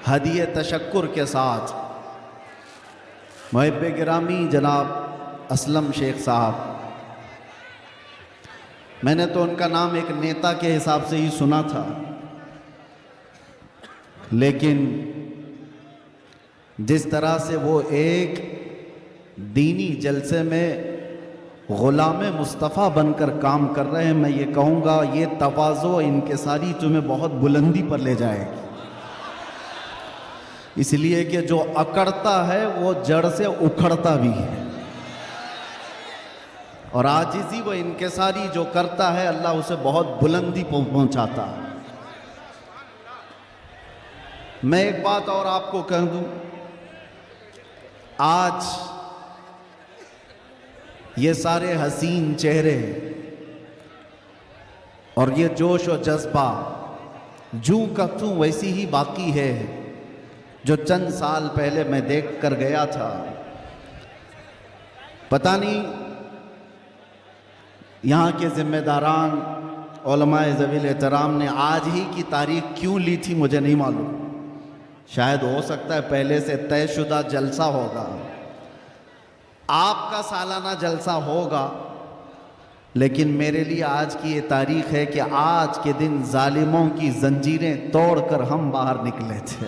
हदिये तशक्कुर के साथ मुहिब्बे गिरामी जनाब असलम शेख साहब, मैंने तो उनका नाम एक नेता के हिसाब से ही सुना था, लेकिन जिस तरह से वो एक दीनी जलसे में ग़ुलाम मुस्तफ़ा बनकर काम कर रहे हैं, मैं ये कहूँगा ये तवाज़ो इनकिसारी तुम्हें बहुत बुलंदी पर ले जाएगी। इसलिए कि जो अकड़ता है वो जड़ से उखड़ता भी है, और आजिज़ी व इनकिसारी जो करता है अल्लाह उसे बहुत बुलंदी पहुँचाता है। मैं एक बात और आपको कह दूं, आज ये सारे हसीन चेहरे और ये जोश और जज्बा जूं का तूं वैसी ही बाकी है जो चंद साल पहले मैं देख कर गया था। पता नहीं यहाँ के जिम्मेदारान उलमाए ज़वील एहतराम ने आज ही की तारीख क्यों ली थी मुझे नहीं मालूम। शायद हो सकता है पहले से तयशुदा जलसा होगा, आपका सालाना जलसा होगा, लेकिन मेरे लिए आज की ये तारीख है कि आज के दिन जालिमों की जंजीरें तोड़कर हम बाहर निकले थे।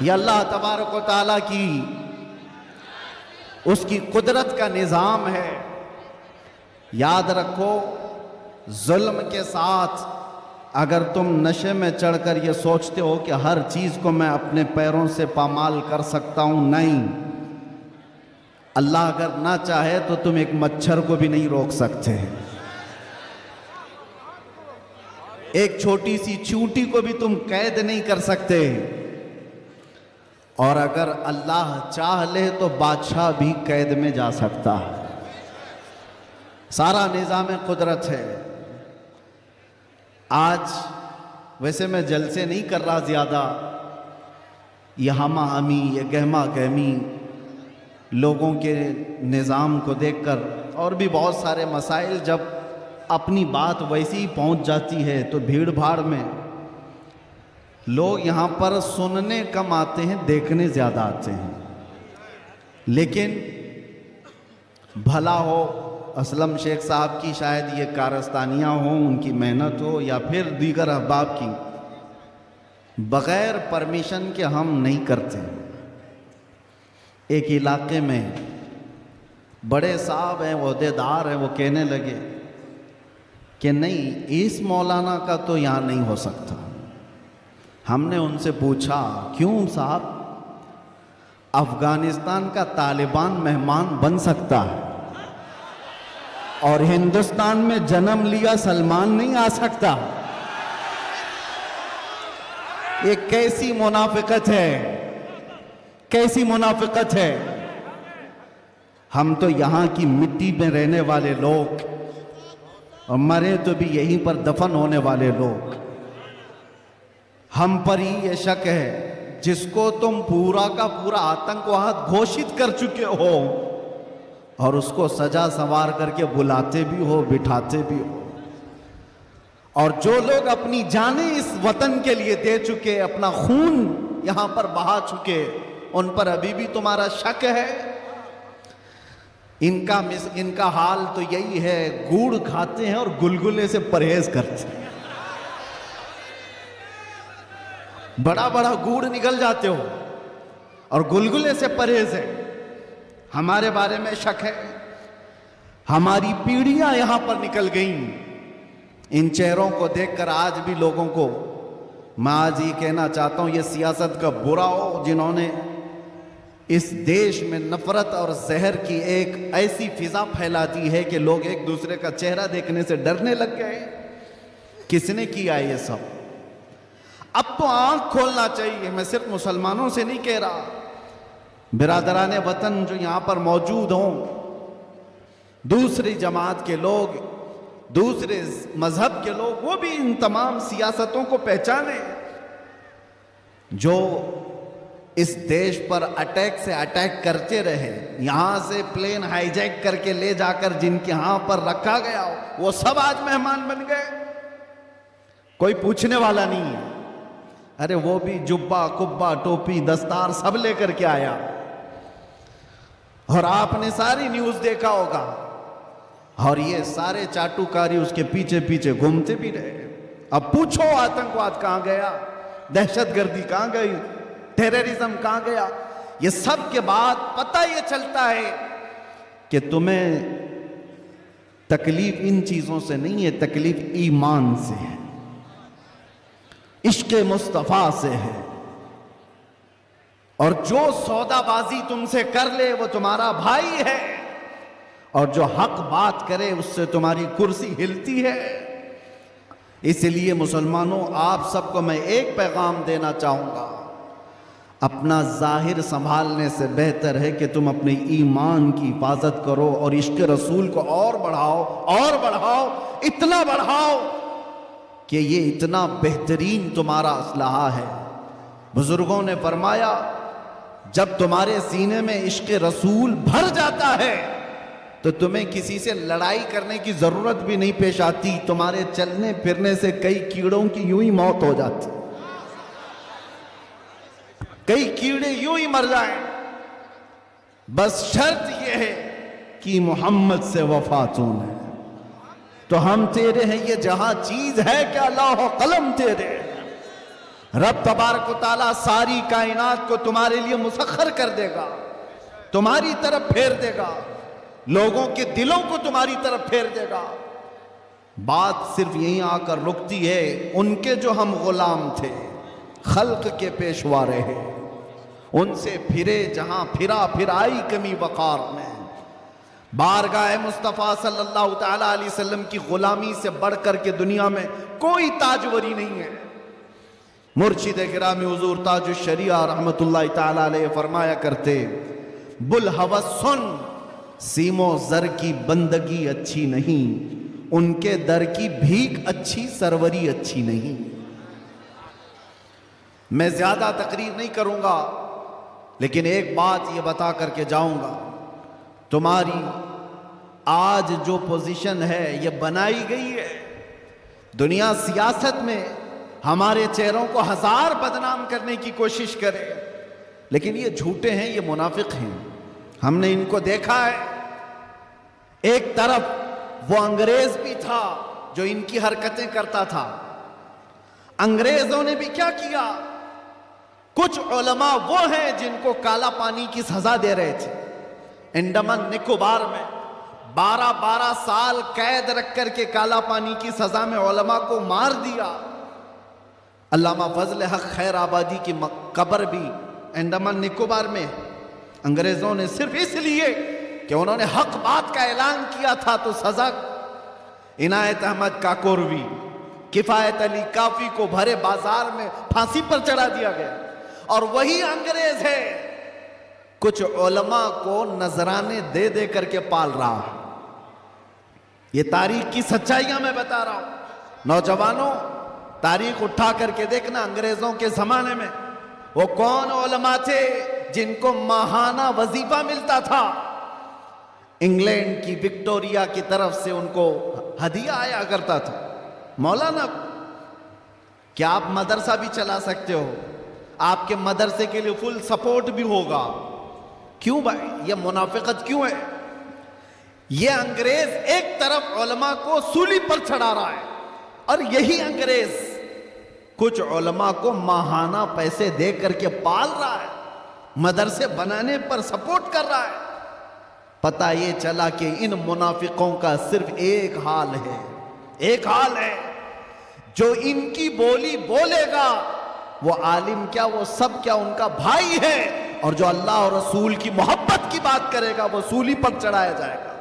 ये अल्लाह तबारक व तआला की उसकी कुदरत का निज़ाम है। याद रखो, जुल्म के साथ अगर तुम नशे में चढ़कर ये सोचते हो कि हर चीज़ को मैं अपने पैरों से पामाल कर सकता हूं, नहीं, अल्लाह अगर ना चाहे तो तुम एक मच्छर को भी नहीं रोक सकते, एक छोटी सी चींटी को भी तुम कैद नहीं कर सकते, और अगर अल्लाह चाह ले तो बादशाह भी कैद में जा सकता है। सारा निज़ाम कुदरत है। आज वैसे मैं जलसे नहीं कर रहा ज़्यादा, ये हमा हमी, ये गहमा गहमी लोगों के निज़ाम को देखकर, और भी बहुत सारे मसाइल जब अपनी बात वैसी ही पहुंच जाती है तो भीड़ भाड़ में लोग यहाँ पर सुनने कम आते हैं, देखने ज़्यादा आते हैं। लेकिन भला हो असलम शेख साहब की शायद ये कारस्तानियाँ हों, उनकी मेहनत हो, या फिर दीगर अहबाब की, बग़ैर परमिशन के हम नहीं करते। एक इलाके में बड़े साहब हैं, ओहदेदार हैं, वो कहने लगे कि नहीं, इस मौलाना का तो यहाँ नहीं हो सकता। हमने उनसे पूछा क्यों साहब? अफगानिस्तान का तालिबान मेहमान बन सकता है और हिंदुस्तान में जन्म लिया सलमान नहीं आ सकता। ये कैसी मुनाफिकत है, कैसी मुनाफिकत है। हम तो यहाँ की मिट्टी में रहने वाले लोग, और मरे तो भी यहीं पर दफन होने वाले लोग, हम पर ही ये शक है जिसको तुम पूरा का पूरा आतंकवाद घोषित कर चुके हो और उसको सजा संवार करके बुलाते भी हो, बिठाते भी हो। और जो लोग अपनी जानें इस वतन के लिए दे चुके, अपना खून यहां पर बहा चुके, उन पर अभी भी तुम्हारा शक है। इनका हाल तो यही है, गुड़ खाते हैं और गुलगुले से परहेज करते हैं। बड़ा बड़ा गुड़ निकल जाते हो और गुलगुले से परहेज है। हमारे बारे में शक है। हमारी पीढ़ियां यहां पर निकल गईं। इन चेहरों को देखकर आज भी लोगों को मैं आज ये कहना चाहता हूं, ये सियासत का बुरा हो जिन्होंने इस देश में नफरत और जहर की एक ऐसी फिजा फैला दी है कि लोग एक दूसरे का चेहरा देखने से डरने लग गए। किसने किया ये सब? अब तो आंख खोलना चाहिए। मैं सिर्फ मुसलमानों से नहीं कह रहा, बिरादरान वतन जो यहाँ पर मौजूद हों, दूसरी जमात के लोग, दूसरे मजहब के लोग, वो भी इन तमाम सियासतों को पहचाने जो इस देश पर अटैक से अटैक करते रहे। यहाँ से प्लेन हाईजैक करके ले जाकर जिनके यहाँ पर रखा गया वो सब आज मेहमान बन गए। कोई पूछने वाला नहीं है। अरे वो भी जुब्बा कुब्बा टोपी दस्तार सब लेकर के आया, और आपने सारी न्यूज देखा होगा, और ये सारे चाटुकारी उसके पीछे पीछे घूमते भी रहे। अब पूछो आतंकवाद कहां गया, दहशतगर्दी कहां गई, टेररिज्म कहां गया। ये सब के बाद पता ये चलता है कि तुम्हें तकलीफ इन चीजों से नहीं है, तकलीफ ईमान से है, इश्क मुस्तफा से है। और जो सौदाबाजी तुमसे कर ले वो तुम्हारा भाई है, और जो हक बात करे उससे तुम्हारी कुर्सी हिलती है। इसलिए मुसलमानों, आप सबको मैं एक पैगाम देना चाहूंगा, अपना जाहिर संभालने से बेहतर है कि तुम अपने ईमान की हिफाजत करो और इश्क रसूल को और बढ़ाओ, और बढ़ाओ, इतना बढ़ाओ कि ये इतना बेहतरीन तुम्हारा असलहा है। बुजुर्गों ने फरमाया, जब तुम्हारे सीने में इश्क रसूल भर जाता है तो तुम्हें किसी से लड़ाई करने की जरूरत भी नहीं पेश आती। तुम्हारे चलने फिरने से कई कीड़ों की यूं ही मौत हो जाती, कई कीड़े यूं ही मर जाएं। बस शर्त यह है कि मोहम्मद से वफा तूने, तो हम तेरे हैं, ये जहां चीज है क्या लौह कलम तेरे। रब तबारक व तआला सारी कायनात को तुम्हारे लिए मुसख्खर कर देगा, तुम्हारी तरफ फेर देगा, लोगों के दिलों को तुम्हारी तरफ फेर देगा। बात सिर्फ यहीं आकर रुकती है, उनके जो हम गुलाम थे, खल्क के पेशवा रहे, उनसे फिरे जहां फिरा, फिर आई कमी वकार में। बारगाह मुस्तफ़ा सल्लल्लाहु तआला अलैहि वसल्लम की गुलामी से बढ़कर के दुनिया में कोई ताजवरी नहीं है। मुर्शिद गिरामी हुजूर ताजुश शरिया रहमतुल्लाह तआला अलैहि फरमाया करते, बुल हवस सुन, सीमो जर की बंदगी अच्छी नहीं, उनके दर की भीख अच्छी, सरवरी अच्छी नहीं। मैं ज्यादा तकरीर नहीं करूंगा, लेकिन एक बात ये बता करके जाऊंगा, तुम्हारी आज जो पोजीशन है ये बनाई गई है। दुनिया सियासत में हमारे चेहरों को हजार बदनाम करने की कोशिश करे, लेकिन ये झूठे हैं, ये मुनाफिक हैं, हमने इनको देखा है। एक तरफ वो अंग्रेज भी था जो इनकी हरकतें करता था। अंग्रेजों ने भी क्या किया, कुछ उलमा वो हैं जिनको काला पानी की सजा दे रहे थे। अंडमान निकोबार में 12-12 साल कैद रख करके काला पानी की सजा में उलमा को मार दिया। अल्लामा फजल हक खैर आबादी की कब्र भी अंडमान निकोबार में अंग्रेजों ने सिर्फ इसलिए कि उन्होंने हक बात का ऐलान किया था तो सजा इनायत अहमद काकोरवी, किफायत अली काफी को भरे बाजार में फांसी पर चढ़ा दिया गया। और वही अंग्रेज है कुछ उलमा को नजराने दे दे करके पाल रहा है। ये तारीख की सच्चाइयां मैं बता रहा हूं। नौजवानों, तारीख उठा करके देखना, अंग्रेजों के जमाने में वो कौन उलमा थे जिनको माहाना वजीफा मिलता था। इंग्लैंड की विक्टोरिया की तरफ से उनको हदिया आया करता था। मौलाना, क्या आप मदरसा भी चला सकते हो, आपके मदरसे के लिए फुल सपोर्ट भी होगा। क्यों भाई, ये मुनाफिकत क्यों है? ये अंग्रेज एक तरफ उलमा को सूली पर चढ़ा रहा है, और यही अंग्रेज कुछ उलमा को माहाना पैसे दे करके पाल रहा है, मदरसे बनाने पर सपोर्ट कर रहा है। पता ये चला कि इन मुनाफिकों का सिर्फ एक हाल है, एक हाल है, जो इनकी बोली बोलेगा वो आलिम क्या, वो सब क्या, उनका भाई है। और जो अल्लाह और रसूल की मोहब्बत की बात करेगा वो सूली पर चढ़ाया जाएगा।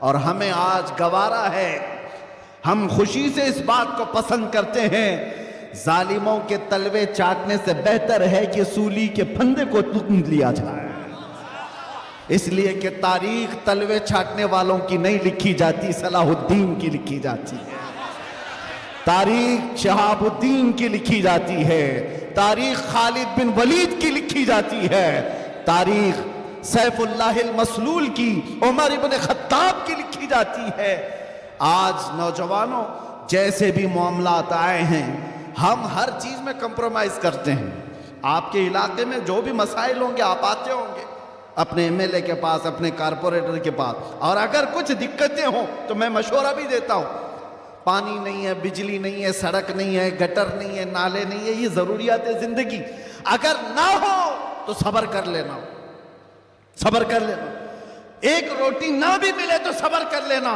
और हमें आज गवारा है, हम खुशी से इस बात को पसंद करते हैं, जालिमों के तलवे चाटने से बेहतर है कि सूली के फंदे को तुम लिया जाए। इसलिए कि तारीख तलवे छाटने वालों की नहीं लिखी जाती, सलाहुद्दीन की लिखी जाती है। तारीख शहाबुद्दीन की लिखी जाती है, तारीख खालिद बिन वलीद की लिखी जाती है, तारीख सैफुल्लाहिल मसलूल की, उमर इब्न खत्ताब की लिखी जाती है। आज नौजवानों, जैसे भी मामलात आए हैं हम हर चीज में कंप्रोमाइज करते हैं। आपके इलाके में जो भी मसाइल होंगे आप आते होंगे अपने एमएलए के पास, अपने कारपोरेटर के पास, और अगर कुछ दिक्कतें हो तो मैं मशवरा भी देता हूं। पानी नहीं है, बिजली नहीं है, सड़क नहीं है, गटर नहीं है, नाले नहीं है, ये जरूरियात है जिंदगी। अगर ना हो तो सब्र कर लेना, सब्र कर लेना। एक रोटी ना भी मिले तो सब्र कर लेना,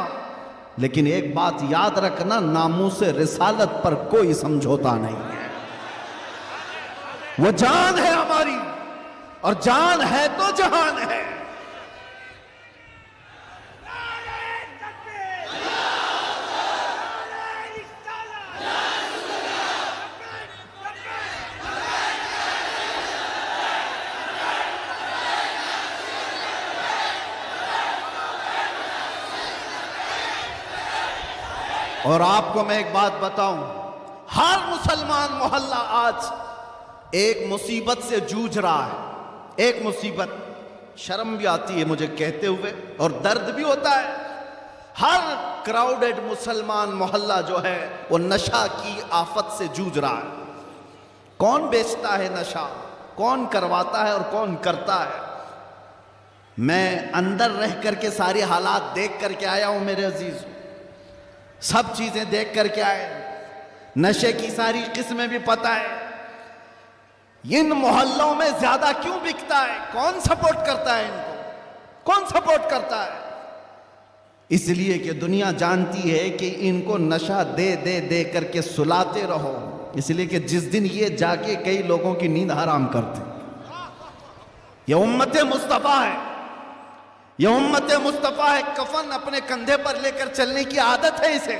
लेकिन एक बात याद रखना, नामूसे रिसालत पर कोई समझौता नहीं है। वो जान है हमारी, और जान है तो जहान है। और आपको मैं एक बात बताऊं, हर मुसलमान मोहल्ला आज एक मुसीबत से जूझ रहा है। एक मुसीबत, शर्म भी आती है मुझे कहते हुए और दर्द भी होता है। हर क्राउडेड मुसलमान मोहल्ला जो है वो नशा की आफत से जूझ रहा है। कौन बेचता है नशा, कौन करवाता है और कौन करता है। मैं अंदर रह करके सारे हालात देख करके आया हूं मेरे अजीज, सब चीजें देख करके आए, नशे की सारी किस्में भी पता है। इन मोहल्लों में ज्यादा क्यों बिकता है, कौन सपोर्ट करता है इनको, कौन सपोर्ट करता है? इसलिए कि दुनिया जानती है कि इनको नशा दे दे दे करके सुलाते रहो, इसलिए कि जिस दिन ये जाके कई लोगों की नींद हराम करते। ये उम्मत मुस्तफा है, ये उम्मत मुस्तफा है। कफन अपने कंधे पर लेकर चलने की आदत है इसे।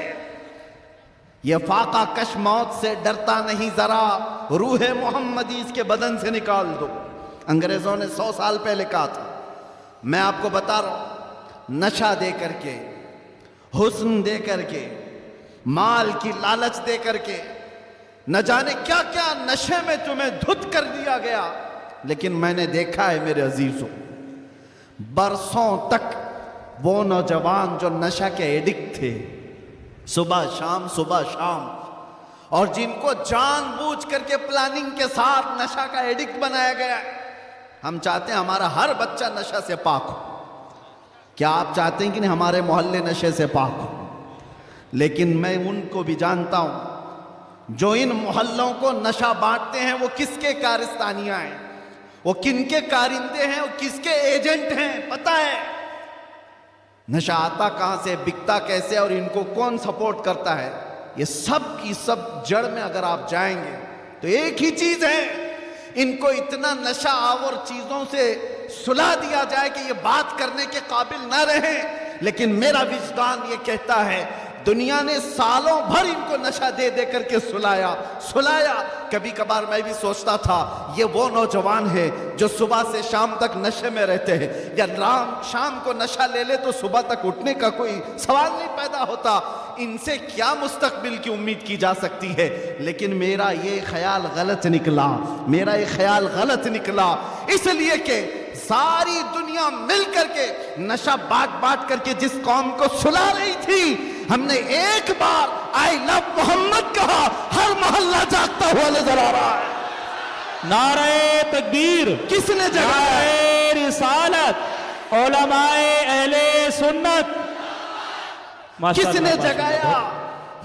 ये फाका कश मौत से डरता नहीं जरा, रूह मोहम्मदी इसके बदन से निकाल दो। अंग्रेजों ने 100 साल पहले कहा था। मैं आपको बता रहा हूं, नशा दे करके, हुस्न दे करके, माल की लालच दे करके, न जाने क्या क्या नशे में तुम्हें धुत कर दिया गया। लेकिन मैंने देखा है मेरे अजीजों, बरसों तक वो नौजवान जो नशा के एडिक्ट थे, सुबह शाम सुबह शाम, और जिनको जानबूझ करके प्लानिंग के साथ नशा का एडिक्ट बनाया गया है। हम चाहते हैं हमारा हर बच्चा नशा से पाक हो। क्या आप चाहते हैं कि नहीं हमारे मोहल्ले नशे से पाक हो? लेकिन मैं उनको भी जानता हूं जो इन मोहल्लों को नशा बांटते हैं, वो किसके कारस्तानियां हैं, वो किनके कारिंदे हैं, वो किसके एजेंट हैं, पता है। नशा आता कहां से, बिकता कैसे, और इनको कौन सपोर्ट करता है, ये सब की सब जड़ में अगर आप जाएंगे तो एक ही चीज है, इनको इतना नशा आवर चीजों से सुला दिया जाए कि ये बात करने के काबिल ना रहे। लेकिन मेरा विजदान ये कहता है, दुनिया ने सालों भर इनको नशा दे दे करके सुलाया। कभी कभार मैं भी सोचता था ये वो नौजवान है जो सुबह से शाम तक नशे में रहते हैं, या शाम को नशा ले ले तो सुबह तक उठने का कोई सवाल नहीं पैदा होता। इनसे क्या मुस्तकबिल की उम्मीद की जा सकती है? लेकिन मेरा ये ख्याल गलत निकला, मेरा ये ख्याल गलत निकला, इसलिए कि सारी दुनिया मिल करके नशा बांट करके जिस कौम को सुला रही थी, हमने एक बार आई लव मोहम्मद कहा, हर मोहल्ला जागता हुआ नजर आ रहा है। नारे तकबीर किसने जगाया? नारे रिसालत, उलमाए अहले सुन्नत, किसने जगाया?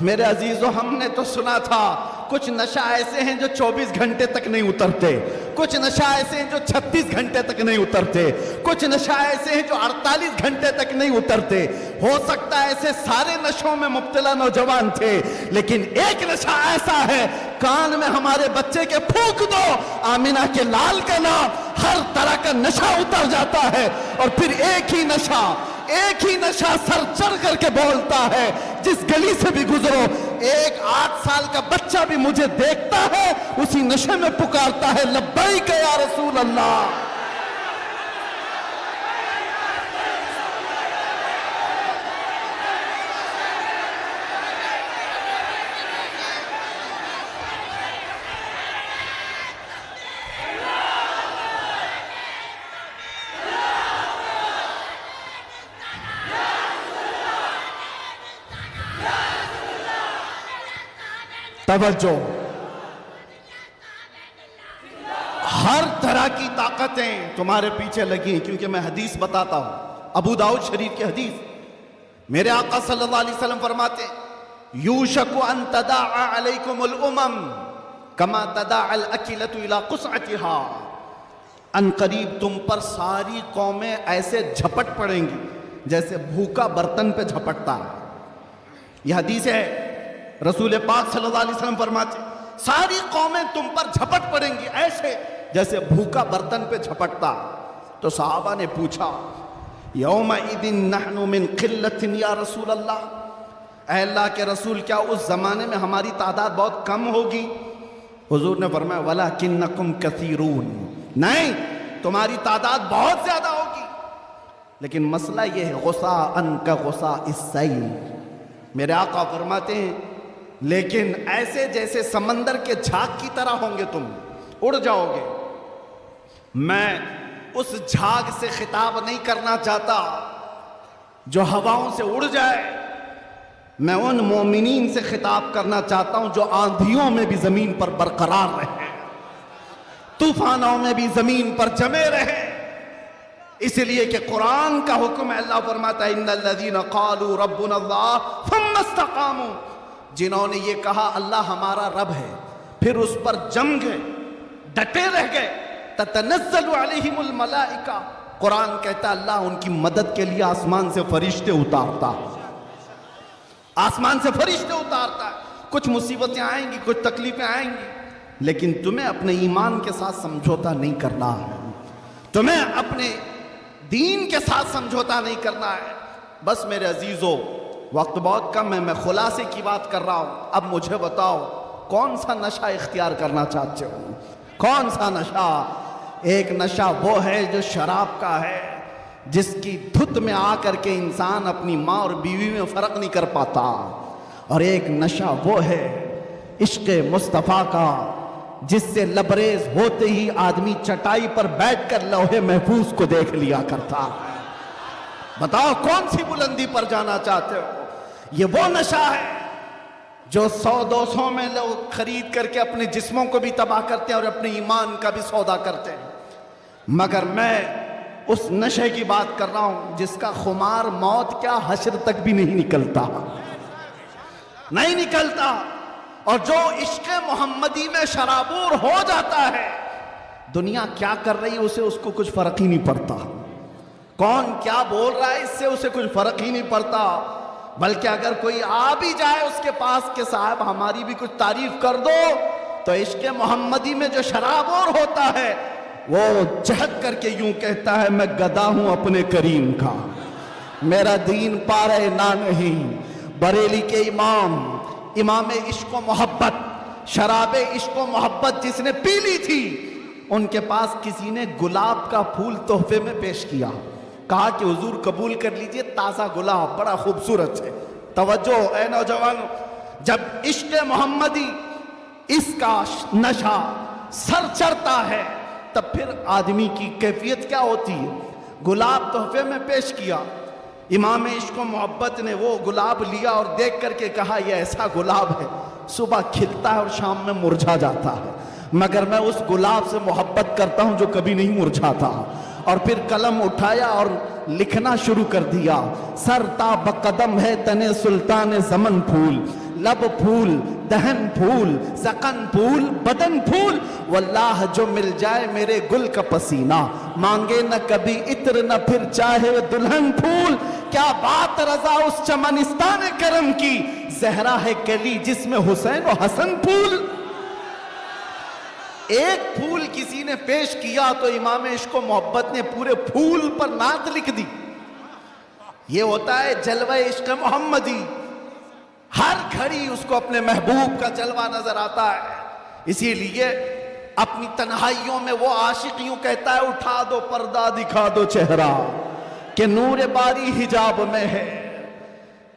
मेरे अजीजों, हमने तो सुना था कुछ नशा ऐसे हैं जो 24 घंटे तक नहीं उतरते, कुछ नशा ऐसे हैं जो 36 घंटे तक नहीं उतरते, कुछ नशा ऐसे हैं जो 48 घंटे तक नहीं उतरते। हो सकता है ऐसे सारे नशों में मुब्तला नौजवान थे, लेकिन एक नशा ऐसा है, कान में हमारे बच्चे के फूंक दो आमिना के लाल का नाम, हर तरह का नशा उतर जाता है। और फिर एक ही नशा सर चढ़ करके बोलता है, जिस गली से भी गुजरो, एक 8 साल का बच्चा भी मुझे देखता है, उसी नशे में पुकारता है, लब्बैक या रसूल अल्लाह। तवज्जो, हर तरह की ताकतें तुम्हारे पीछे लगी हैं, क्योंकि मैं हदीस बताता हूं, अबू दाऊद शरीफ की हदीस। मेरे आका सल्लल्लाहु अलैहि वसल्लम फरमाते हैं, यूशकु अन तदाअ अलैकुमुल उमम कमा तदाअल अकिलतु इला कुसअतिहा। अन करीब तुम पर सारी कौमें ऐसे झपट पड़ेंगी जैसे भूखा बर्तन पे झपटता है। यह हदीस है, रसूल पाक सल्लल्लाहु अलैहि वसल्लम फरमाते, सारी कौमें तुम पर झपट पड़ेंगी ऐसे जैसे भूखा बर्तन पे झपटता। तो सहाबा ने पूछा, यौम इदिन नहनु मिन किल्लतिन या रसूल अल्लाह, ऐ अल्लाह के रसूल क्या उस जमाने में हमारी तादाद बहुत कम होगी? हुजूर ने फरमाया, वलाकिन्नकुम कसीरून, नहीं तुम्हारी तादाद बहुत ज्यादा होगी, लेकिन मसला यह है गुस्सा अन का गुस्सा इस्सैल। मेरे आका फरमाते हैं, लेकिन ऐसे जैसे समंदर के झाग की तरह होंगे, तुम उड़ जाओगे। मैं उस झाग से खिताब नहीं करना चाहता जो हवाओं से उड़ जाए, मैं उन मोमिनीन से खिताब करना चाहता हूं जो आंधियों में भी जमीन पर बरकरार रहे, तूफानों में भी जमीन पर जमे रहे। इसलिए कि कुरान का हुक्म है, अल्लाह फरमाता है, इन्नल्लज़ीना क़ालू रब्बुनल्लाह थुम्मा इस्तक़ामू, जिन्होंने ये कहा अल्लाह हमारा रब है, फिर उस पर जम गए, डटे रह गए, ततनज़्ज़लु अलैहिमुल मलाइका, कुरान कहता अल्लाह उनकी मदद के लिए आसमान से फरिश्ते उतारता, आसमान से फरिश्ते उतारता है। कुछ मुसीबतें आएंगी, कुछ तकलीफें आएंगी, लेकिन तुम्हें अपने ईमान के साथ समझौता नहीं करना है, तुम्हें अपने दीन के साथ समझौता नहीं करना है। बस मेरे अजीजों, वक्त बहुत कम है, मैं खुलासे की बात कर रहा हूं। अब मुझे बताओ, कौन सा नशा इख्तियार करना चाहते हो? कौन सा नशा? एक नशा वो है जो शराब का है, जिसकी धुत में आकर के इंसान अपनी माँ और बीवी में फर्क नहीं कर पाता। और एक नशा वो है इश्क़ मुस्तफ़ा का, जिससे लबरेज होते ही आदमी चटाई पर बैठकर लौहे महफूज को देख लिया करता। बताओ कौन सी बुलंदी पर जाना चाहते हो? ये वो नशा है जो 100-200 में लोग खरीद करके अपने जिस्मों को भी तबाह करते हैं और अपने ईमान का भी सौदा करते हैं। मगर मैं उस नशे की बात कर रहा हूं जिसका खुमार मौत क्या हश्र तक भी नहीं निकलता, नहीं निकलता। और जो इश्क़ मोहम्मदी में शराबूर हो जाता है, दुनिया क्या कर रही है उसे उसको कुछ फर्क ही नहीं पड़ता, कौन क्या बोल रहा है इससे उसे कुछ फर्क ही नहीं पड़ता। बल्कि अगर कोई आ भी जाए उसके पास के साहब हमारी भी कुछ तारीफ कर दो, तो इश्क़ मोहम्मदी में जो शराबूर होता है वो चहक करके यूं कहता है, मैं गदा हूं अपने करीम का, मेरा दीन पारे ना नहीं। बरेली के इमाम इश्क़ व मोहब्बत, शराब इश्क़ व मोहब्बत जिसने पी ली थी, उनके पास किसी ने गुलाब का फूल तोहफे में पेश किया, कहा कि हुजूर कबूल कर लीजिए, ताज़ा गुलाब बड़ा खूबसूरत है। तवज्जो ए नौजवानों, जब इश्क़ मोहम्मदी इसका नशा सर चढ़ता है, तब फिर आदमी की कैफियत क्या होती है? गुलाब तोहफे में पेश किया, इमाम इश्क़ व मोहब्बत ने वो गुलाब लिया और देख करके कहा, यह ऐसा गुलाब है सुबह खिलता है और शाम में मुरझा जाता है, मगर मैं उस गुलाब से मोहब्बत करता हूं जो कभी नहीं मुरझाता। और फिर कलम उठाया और लिखना शुरू कर दिया, सर ता बकदम है तने सुल्तान ज़मन फूल, लब फूल दहन फूल सकन फूल बदन फूल, वल्लाह जो मिल जाए मेरे गुल का पसीना, मांगे न कभी इत्र न फिर चाहे दुल्हन फूल। क्या बात रजा उस चमनिस्तान करम की, जहरा है कली जिसमें हुसैन और हसन फूल। एक फूल किसी ने पेश किया तो इमाम इश्क़ व मोहब्बत ने पूरे फूल पर नात लिख दी। ये होता है जलवा इश्क़ मोहम्मदी, हर घड़ी उसको अपने महबूब का जलवा नजर आता है। इसीलिए अपनी तन्हाइयों में वो आशिक यूं कहता है, उठा दो पर्दा दिखा दो चेहरा कि नूर बारी हिजाब में है,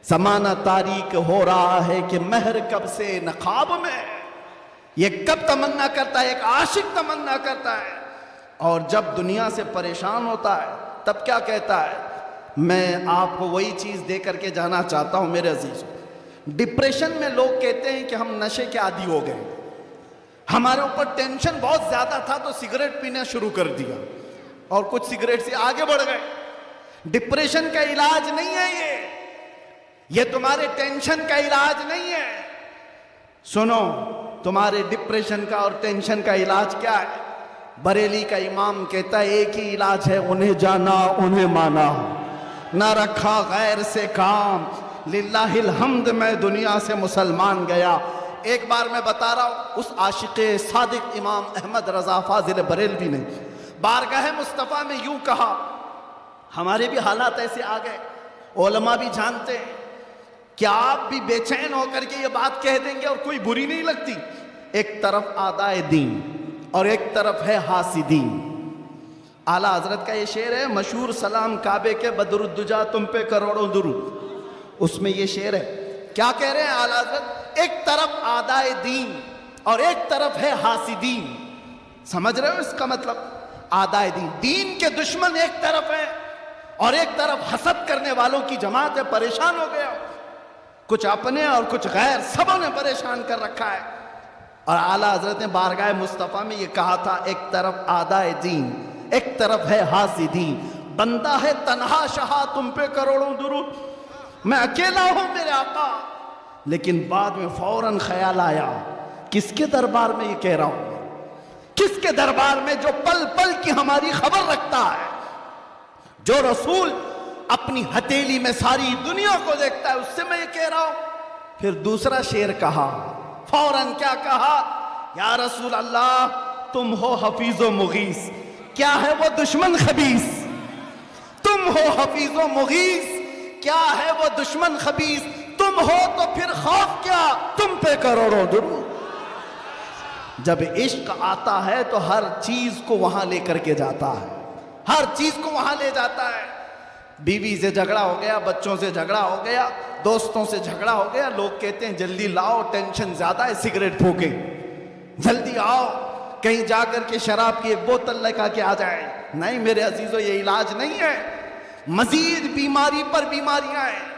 ज़माना तारीक हो रहा है कि महर कब से नकाब में। ये कब तमन्ना करता है? एक आशिक तमन्ना करता है। और जब दुनिया से परेशान होता है तब क्या कहता है? मैं आपको वही चीज़ दे करके जाना चाहता हूँ मेरे अजीज़ों, डिप्रेशन में लोग कहते हैं कि हम नशे के आदी हो गए, हमारे ऊपर टेंशन बहुत ज्यादा था तो सिगरेट पीना शुरू कर दिया और कुछ सिगरेट से आगे बढ़ गए। डिप्रेशन का इलाज नहीं है ये तुम्हारे टेंशन का इलाज नहीं है। सुनो, तुम्हारे डिप्रेशन का और टेंशन का इलाज क्या है? बरेली का इमाम कहता है एक ही इलाज है, उन्हें जाना उन्हें माना, ना रखा गैर से काम, लिल्लाहिल हम्द मैं दुनिया से मुसलमान गया। एक बार मैं बता रहा हूं, उस आशिक़े सादिक इमाम अहमद रजा फाजिल बरेलवी ने बारगाह मुस्तफ़ा में यूं कहा, हमारे भी हालात ऐसे आ गए, उलमा भी जानते हैं, क्या आप भी बेचैन होकर के ये बात कह देंगे और कोई बुरी नहीं लगती? एक तरफ आदाए दीन और एक तरफ है हासिदीन। आला हजरत का ये शेर है मशहूर, सलाम काबे के बदरुद्दुजा तुम पे करोड़ों दुरूद, उसमें ये शेर है। क्या कह रहे हैं आला हजरत? एक तरफ आदाए दीन और एक तरफ है हासिदीन। समझ रहे हो इसका मतलब? आदाए दीन, दीन के दुश्मन एक तरफ है और एक तरफ हसद करने वालों की जमात है। परेशान हो गया, कुछ अपने और कुछ गैर, सबों ने परेशान कर रखा है। और आला हजरत ने बारगाह मुस्तफ़ा में ये कहा था, एक तरफ आदाए दीन, एक तरफ है हासिदीन। बंदा है तन्हा शहा तुम पे करोड़ों दुरूद, मैं अकेला हूं मेरे आका। लेकिन बाद में फौरन ख्याल आया, किसके दरबार में ये कह रहा हूं? किसके दरबार में जो पल पल की हमारी खबर रखता है, जो रसूल अपनी हथेली में सारी दुनिया को देखता है, उससे मैं ये कह रहा हूं। फिर दूसरा शेर कहा, फौरन क्या कहा? या रसूल अल्लाह तुम हो हफीजो मुगीस। क्या है वो दुश्मन खबीस? तुम हो हफीजो मुगीस, क्या है वो दुश्मन खबीस? तुम हो तो फिर खौफ क्या, तुम पे करोड़ों दुरूद। जब इश्क आता है तो हर चीज को वहां लेकर के जाता है, हर चीज को वहां ले जाता है। बीवी से झगड़ा हो गया, बच्चों से झगड़ा हो गया, दोस्तों से झगड़ा हो गया, लोग कहते हैं जल्दी लाओ, टेंशन ज्यादा है, सिगरेट फूके, जल्दी आओ, कहीं जाकर के शराब की एक बोतल लेकर के आ जाए। नहीं मेरे अजीजों, ये इलाज नहीं है, मजीद बीमारी पर बीमारियां हैं।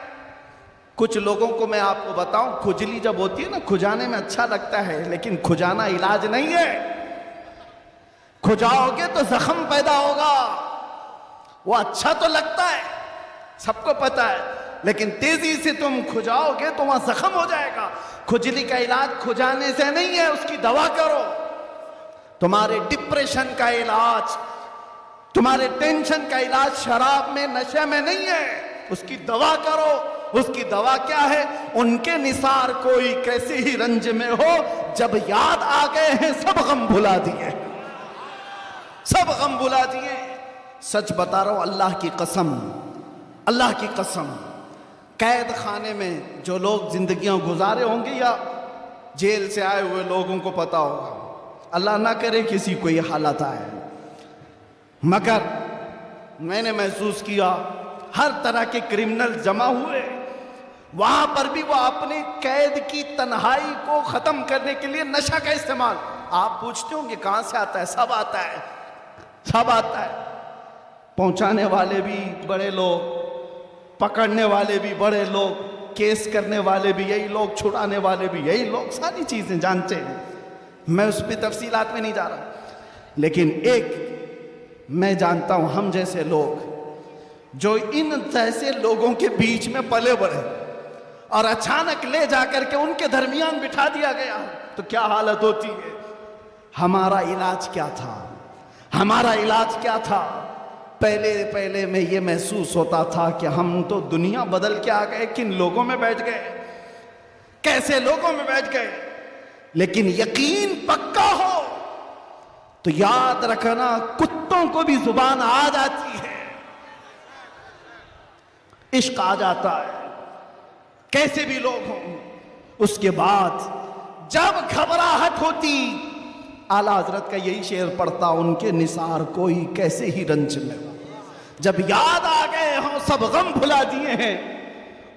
कुछ लोगों को मैं आपको बताऊं, खुजली जब होती है ना, खुजाने में अच्छा लगता है, लेकिन खुजाना इलाज नहीं है। खुजाओगे तो जख्म पैदा होगा। वो अच्छा तो लगता है, सबको पता है, लेकिन तेजी से तुम खुजाओगे तो वहां जख्म हो जाएगा। खुजली का इलाज खुजाने से नहीं है, उसकी दवा करो। तुम्हारे डिप्रेशन का इलाज, तुम्हारे टेंशन का इलाज शराब में, नशे में नहीं है, उसकी दवा करो। उसकी दवा क्या है? उनके निसार कोई कैसे ही रंज में हो, जब याद आ गए हैं सब गम भुला दिए, सब गम भुला दिए। सच बता रहा हूं, अल्लाह की कसम, अल्लाह की कसम, कैद खाने में जो लोग जिंदगियां गुजारे होंगे या जेल से आए हुए लोगों को पता होगा, अल्लाह ना करे किसी को ये हालत आए, मगर मैंने महसूस किया हर तरह के क्रिमिनल जमा हुए, वहां पर भी वो अपनी कैद की तन्हाई को खत्म करने के लिए नशा का इस्तेमाल। आप पूछते होंगे कहां से आता है? सब आता है, सब आता है। पहुंचाने वाले भी बड़े लोग, पकड़ने वाले भी बड़े लोग, केस करने वाले भी यही लोग, छुड़ाने वाले भी यही लोग, सारी चीजें जानते हैं। मैं उस पर तफसीलात में नहीं जा रहा, लेकिन एक मैं जानता हूं, हम जैसे लोग जो इन जैसे लोगों के बीच में पले बढ़े और अचानक ले जाकर के उनके दरमियान बिठा दिया गया, तो क्या हालत होती है। हमारा इलाज क्या था? हमारा इलाज क्या था? पहले पहले में ये महसूस होता था कि हम तो दुनिया बदल के आ गए, किन लोगों में बैठ गए, कैसे लोगों में बैठ गए। लेकिन यकीन पक्का हो तो याद रखना, कुत्तों को भी जुबान आ जाती है, इश्क आ जाता है, कैसे भी लोग हों। उसके बाद जब घबराहट होती, आला हजरत का यही शेर पढ़ता, उनके निसार कोई कैसे ही रंज में हो, जब याद आ गए हों सब गम भुला दिए हैं।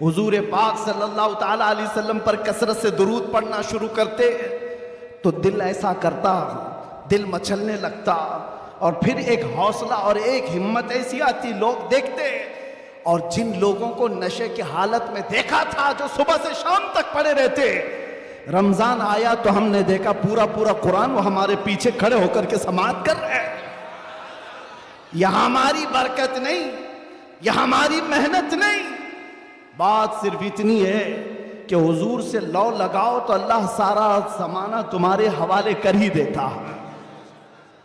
हुजूर पाक सल्लल्लाहु ताला अलैहि वसल्लम पर कसरत से दुरूद पढ़ना शुरू करते तो दिल ऐसा करता, दिल मचलने लगता, और फिर एक हौसला और एक हिम्मत ऐसी आती, लोग देखते और जिन लोगों को नशे की हालत में देखा था, जो सुबह से शाम तक पड़े रहते, रमजान आया तो हमने देखा पूरा पूरा कुरान वो हमारे पीछे खड़े होकर के समाअत कर रहे हैं। यह हमारी बरकत नहीं, यह हमारी मेहनत नहीं, बात सिर्फ इतनी है कि हुजूर से लौ लगाओ तो अल्लाह सारा जमाना तुम्हारे हवाले कर ही देता है।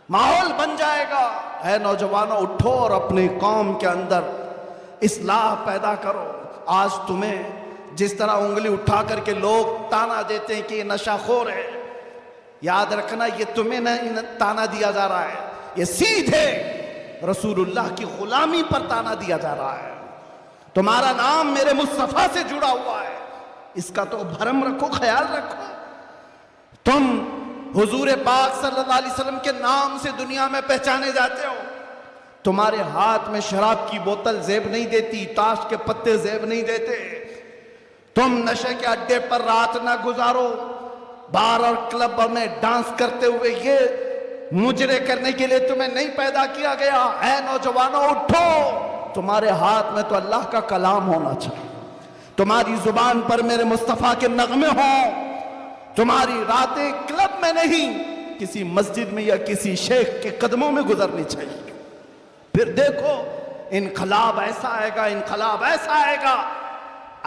माहौल बन जाएगा। है नौजवानों, उठो और अपने कौम के अंदर इस्लाह पैदा करो। आज तुम्हें जिस तरह उंगली उठा करके लोग ताना देते हैं कि ये नशाखोर है, याद रखना ये तुम्हें नहीं ताना दिया जा रहा है, ये सीधे रसूलुल्लाह की गुलामी पर ताना दिया जा रहा है। तुम्हारा नाम मेरे मुस्तफा से जुड़ा हुआ है, इसका तो भरम रखो, ख्याल रखो। तुम हुजूर पाक सल्लल्लाहु अलैहि वसल्लम के नाम से दुनिया में पहचाने जाते हो। तुम्हारे हाथ में शराब की बोतल जेब नहीं देती, ताश के पत्ते जेब नहीं देते। तुम नशे के अड्डे पर रात ना गुजारो, बार और क्लब में डांस करते हुए ये मुजरे करने के लिए तुम्हें नहीं पैदा किया गया। है नौजवानों, उठो। तुम्हारे हाथ में तो अल्लाह का कलाम होना चाहिए, तुम्हारी जुबान पर मेरे मुस्तफा के नगमे हों। तुम्हारी रातें क्लब में नहीं, किसी मस्जिद में या किसी शेख के कदमों में गुजरनी चाहिए। फिर देखो इनकलाब ऐसा आएगा, इनकलाब ऐसा आएगा।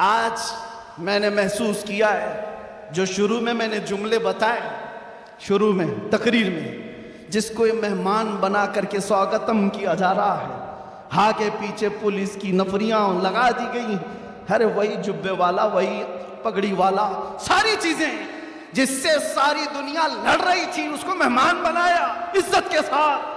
आज मैंने महसूस किया है, जो शुरू में मैंने जुमले बताए, शुरू में तकरीर में जिसको मेहमान बना करके स्वागतम किया जा रहा है, आगे पीछे पुलिस की नफरियां लगा दी गई। अरे वही जुब्बे वाला, वही पगड़ी वाला, सारी चीजें जिससे सारी दुनिया लड़ रही थी, उसको मेहमान बनाया इज्जत के साथ।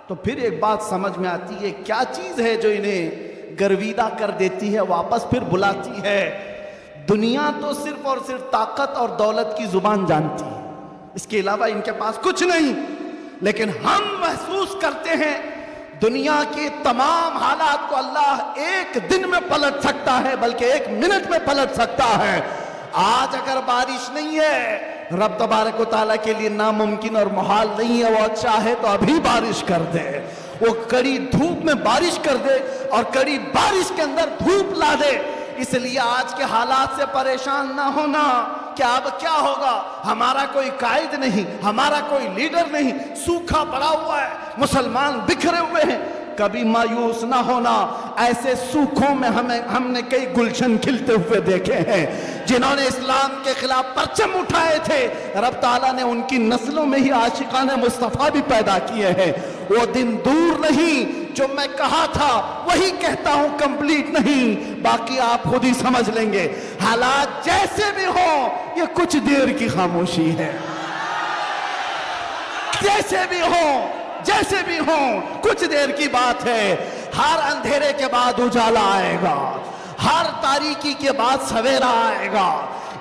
तो फिर एक बात समझ में आती है, क्या चीज है जो इन्हें गर्विदा कर देती है, वापस फिर बुलाती है। दुनिया तो सिर्फ और सिर्फ ताकत और दौलत की जुबान जानती है, इसके अलावा इनके पास कुछ नहीं। लेकिन हम महसूस करते हैं दुनिया के तमाम हालात को अल्लाह एक दिन में पलट सकता है, बल्कि एक मिनट में पलट सकता है। आज अगर बारिश नहीं है, रब तबारक व तआला के लिए नामुमकिन और मुहाल नहीं है। वो चाहे तो अभी बारिश कर दे, वो कड़ी धूप में बारिश कर दे और कड़ी बारिश के अंदर धूप ला दे। इसलिए आज के हालात से परेशान ना होना कि अब क्या होगा, हमारा कोई कायद नहीं, हमारा कोई लीडर नहीं, सूखा पड़ा हुआ है, मुसलमान बिखरे हुए हैं। कभी मायूस ना होना। ऐसे सूखों में हमने कई गुलशन खिलते हुए देखे हैं। जिन्होंने इस्लाम के खिलाफ परचम उठाए थे, रब ताला ने उनकी नस्लों में ही आशिकाने मुस्तफा भी पैदा किए हैं। वो दिन दूर नहीं, जो मैं कहा था वही कहता हूं, कंप्लीट नहीं, बाकी आप खुद ही समझ लेंगे। हालात जैसे भी हो, ये कुछ देर की खामोशी है। जैसे भी हो, जैसे भी हो, कुछ देर की बात है। हर अंधेरे के बाद उजाला आएगा, हर तारीकी के बाद सवेरा आएगा।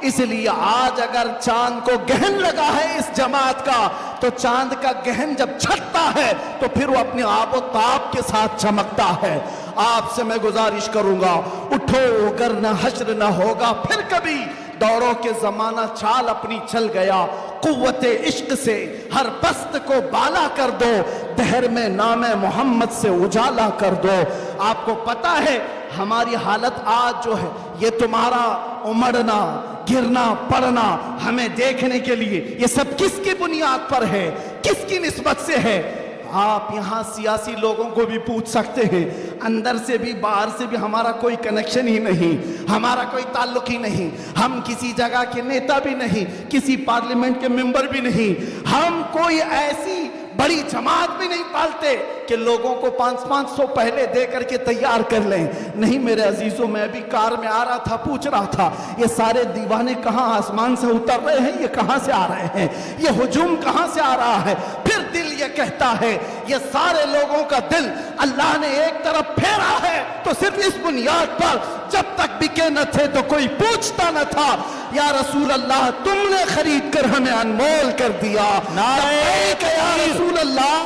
इसलिए आज अगर चांद को गहन लगा है इस जमात का, तो चांद का गहन जब छटता है तो फिर वो अपने आबो ताब के साथ चमकता है। आपसे मैं गुजारिश करूंगा, उठो, अगर न हश्र न होगा फिर कभी। दौड़ों के जमाना चाल अपनी चल गया, कुव्वते इश्क से हर पस्त को बाला कर दो, दहर में नामे मोहम्मद से उजाला कर दो। आपको पता है हमारी हालत आज जो है, ये तुम्हारा उमड़ना, गिरना, पड़ना हमें देखने के लिए, ये सब किसकी बुनियाद पर है, किसकी निस्बत से है? आप यहाँ सियासी लोगों को भी पूछ सकते हैं, अंदर से भी बाहर से भी हमारा कोई कनेक्शन ही नहीं, हमारा कोई ताल्लुक ही नहीं। हम किसी जगह के नेता भी नहीं, किसी पार्लियामेंट के मेंबर भी नहीं, हम कोई ऐसी बड़ी जमात भी नहीं पालते कि लोगों को 500-500 पहले दे करके तैयार कर लें। नहीं मेरे अजीजों, मैं भी कार में आ रहा था, पूछ रहा था ये सारे दीवाने कहाँ आसमान से उतर रहे हैं, ये कहाँ से आ रहे हैं, ये हुजूम कहाँ से आ रहा है? फिर दिल ये कहता है ये सारे लोगों का दिल अल्लाह ने एक तरफ फेरा है, तो सिर्फ इस बुनियाद पर जब तक बिके न थे तो कोई पूछता न था, या रसूल अल्लाह तुमने खरीद कर हमें अनमोल कर दिया। नारे या रसूल अल्लाह।